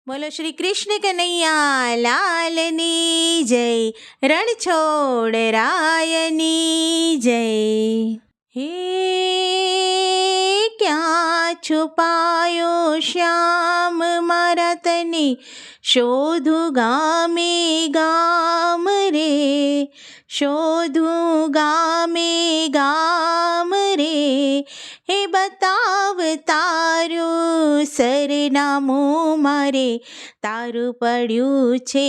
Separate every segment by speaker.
Speaker 1: બોલો શ્રી કૃષ્ણ કનૈયા લાલની જય, રણછોડ રાયની જય. હે ક્યાં છુપાયો શ્યામ મારા તને, શોધું ગામે ગામ રે, શોધું ગામે ગામ રે. હે બતાવ તારું સરનામું મારે, તારું પડ્યું છે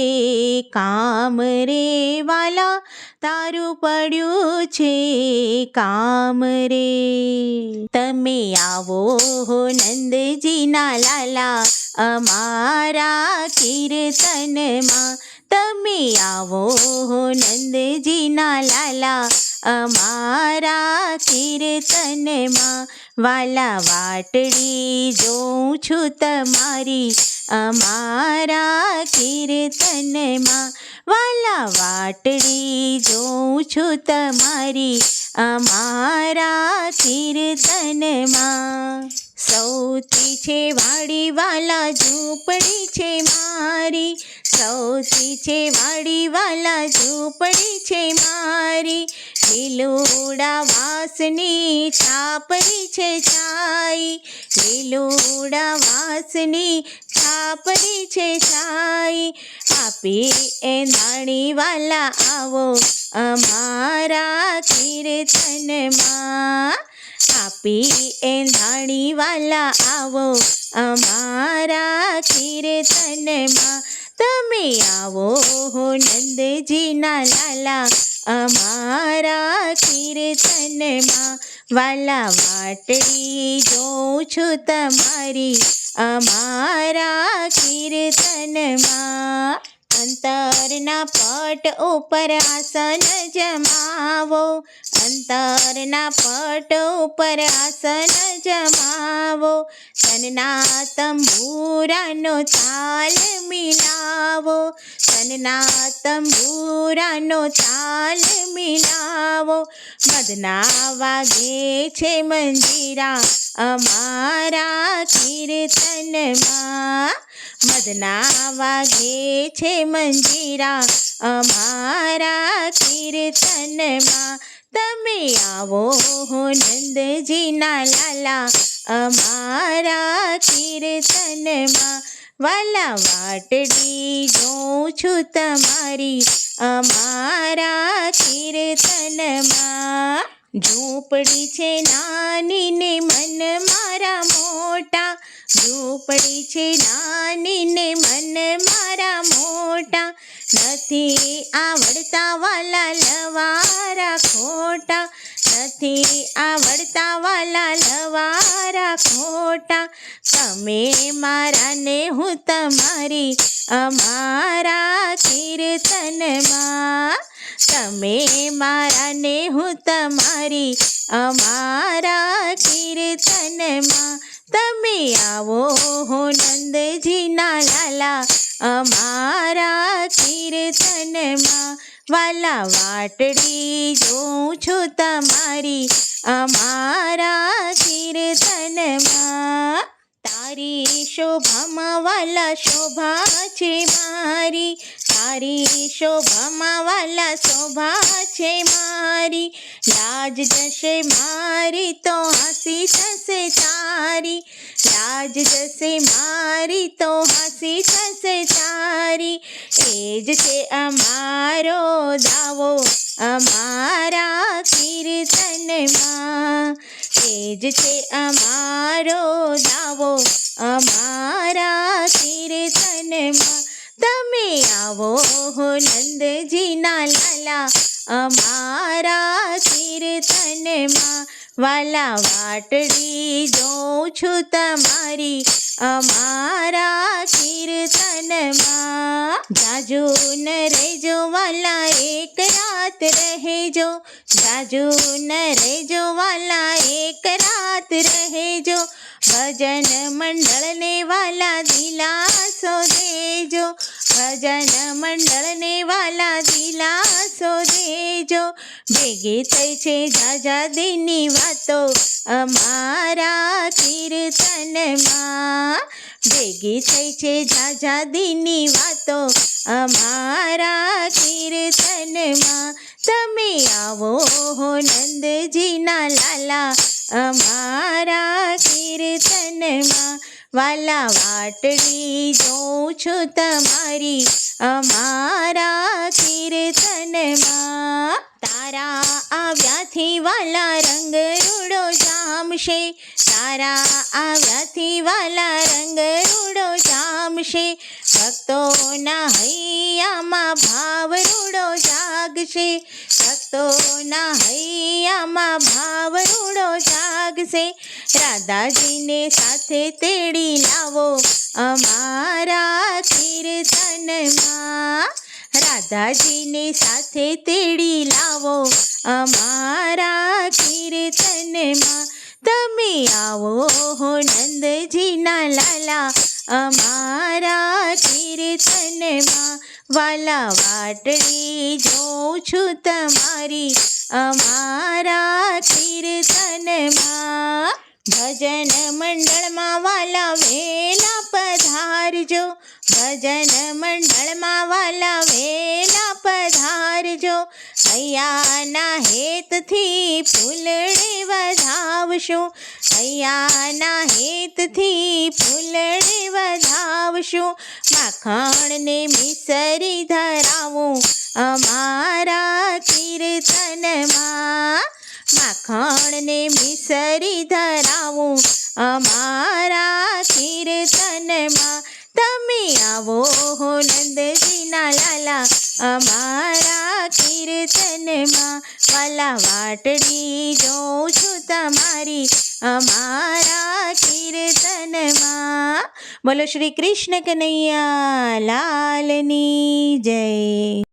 Speaker 1: કામ રે વાલા, તારું પડ્યું છે કામ રે. તમે આવો હો નંદજીના લાલા, અમારા કીર્તનમાં. તમે આવો હો નંદજીના લાલા, અમારા કીર્તનમાં. વાલા વાટડી જોઉં છું તમારી, અમારા કીર્તનમાં. વાલા વાટડી જોઉં છું તમારી, અમારા કીર્તનમાં. સૌથી છે વાડી વાલા ઝૂંપડી છે મારી, સૌથી છે વાડી વાલા ઝૂંપડી છે મારી. લીલુડા વાસની છાપરી છે છાઈ, લીલુડા વાસની છાપરી છે છાઈ. આપી એંધાણી વાલા આવો અમારા કીર્તનમાં, આપી એંધાણી વાલા આવો અમારા કીર્તનમાં. તમે આવો હો નંદજીના લાલા, અમારા કીર્તનમાં. વાલા વાટડી જોઉં છું તમારી, અમારા કીર્તનમાં. અંતરના પટ ઉપર આસન જમાવો, અંતરના પટ ઉપર આસન જમાવો. તનના તંબુરાનો તાલ મિલાવો, તનના તંબુરાનો તાલ મિલાવો. મદના વાગે છે મંજીરા અમારા કીર્તનમાં, મદના વાગે છે મંજીરા અમારા કીર્તનમાં. તમે આવો હો નંદજીના લાલા, અમારા કીર્તનમાં. વાલા વાટડી જોઉં છું તમારી, અમારા કીર્તનમાં. ઝૂંપડી છે નાની ને મન મારા મોટા, ઝૂંપડી છે નાની ને મન મારા મોટા. નથી આવડતા વાલા લવારા ખોટા, નથી આવડતા વાલા લવારા ખોટા. તમે મારા ને હું તમારી, અમારા કીર્તનમાં. તમે મારા ને હું તમારી, અમારા કીર્તનમાં. તમે આવો હો નંદજીના લાલા, અમારા કીર્તનમાં. વાલા વાટડી જોઉં છું તમારી, અમારા કીર્તનમાં. તારી શોભામાં વાલા શોભા છે મારી, તારી શોભામાં વાલા શોભા છે મારી. લાજ જશે મારી તો હસી થશે તારી, લાજ જશે મારી તો હસી થશે તારી. એ જ છે અમારો દાવો અમારા કીર્તનમાં, એ જ છે અમારો દાવો અમારા કીર્તનમાં. તમે આવો હો નંદજીના લાલા, અમારા કીર્તનમાં. વાલા વાટડી જોઉં છું તમારી, અમારા કીર્તનમાં. જાજુ ન રહેજો વાલા એક રાત રહેજો, જાજુ ન રહેજો વાલા એક રાત રહેજો. ભજન મંડળને વાલા દિલાસો દેજો, ભજન મંડળને વાલા દિલાસો દેજો. ભેગી થઈ છે જાજાદીની વાતો અમારા કીર્તનમાં. ભેગી થઈ છે જાજાદીની વાતો અમારા કીર્તનમાં. તમે આવો હો નંદજીના લાલા અમારા કીર્તનમાં. વાલા વાટડી જોઉં છું તમારી અમારા કીર્તનમાં. તારા આવ્યાથી વાલા રંગ રૂડો જામશે. તારા આવ્યાથી વાલા રંગ રૂડો જામશે. ભક્તોના હૈયામાં ભાવ રૂડો જાગશે. ભક્તોના હૈયામાં ભાવ રૂડો જાગશે. રાધાજીને સાથે તેડી લાવો અમારા કીર્તનમાં. રાધાજીને સાથે તેડી લાવો અમારા કીર્તનમાં. તમે આવો હો નંદજીના લાલા અમારા કીર્તનમાં. વાલા વાટડી જોઉં છું તમારી અમારા કીર્તનમાં. ભજન મંડળમાં વાલા વેલા પધારજો. ભજન મંડળમાં વાલા વેલા પધારજો. હૈયાના હેતથી ફૂલડે વધાવશું. હૈયાના હેતથી ફૂલડે વધાવશું. માખણને મિસરી ધરાવું અમારા કીર્તનમાં. માખણને મિસરી ધરાવું અમારા કીર્તનમાં. તમે આવો હો નંદજીના લાલા અમારા કીર્તનમાં. વાલા વાટડી જોઉં છું તમારી અમારા કીર્તનમાં. બોલો શ્રી કૃષ્ણ કનૈયા લાલની જય.